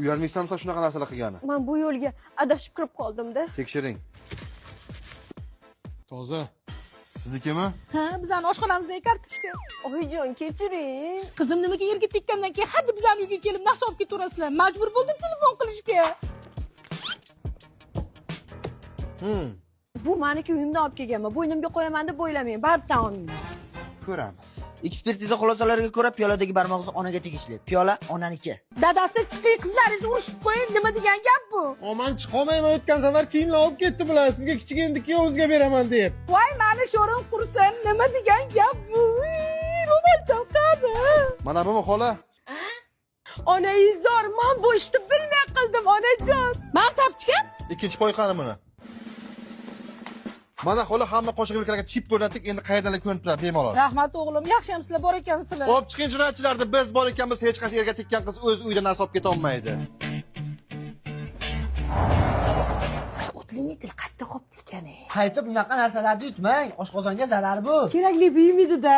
Uyalmaysanmi shunaqa narsalar qilgani? Men bu yo'lga adashib kirib qoldim-da. Tekshiring. Toza. Siznikimi? Ha, bizning oshxonamizdagi kartoshka. Oyijon, kechiring. Qizim nimaga yerga tekkandan keyin haddi bizning uyga kelib naqsh olib ketaverasizlar. Majbur bo'ldim telefon qilishga. Bu meniki uyimdan olib kelganman. Bo'ynimga qo'yaman deb o'ylamang. Baribir tan olmayman. Ko'ramiz. Ekspertiza xulosalariga ko'ra piyoladagi barmoq izi onaga tegishli. Piyola onaniki. Dadasi chiqing, qizlaringizni urishib qo'ying. Nima degan gap bu? Aman chiqolmayman, o'tgan safar kiyimlar olib ketdi bular. Sizga kichik endiki o'ziga beraman deb. Voy, mani sho'rim qursin. Nima degan gap bu? Ro'molcham qani? Mana bumi xola? Onaizor, men bu ishni bilmay qildim, onajon. Men topchikam. Ikkinchi poyqani buni. Mana xola hamma qo'shiqchilarga chip o'rnatdik, endi qayerdan ko'rinib turadi bemalol. Rahmat o'g'lim, yaxshiyamsizlar, bor ekansizlar. Olib chiqing jinoyatchilarni, biz bor ekanmiz, hech qaysi yerga tekkan qiz o'z uyida narsa olib keta olmaydi. O'tlining til qattiq qolib ekan. Qaytib bunaqa narsalarni yutmang. Oshqozonga zarar bu. Kerakli buyum edi-da.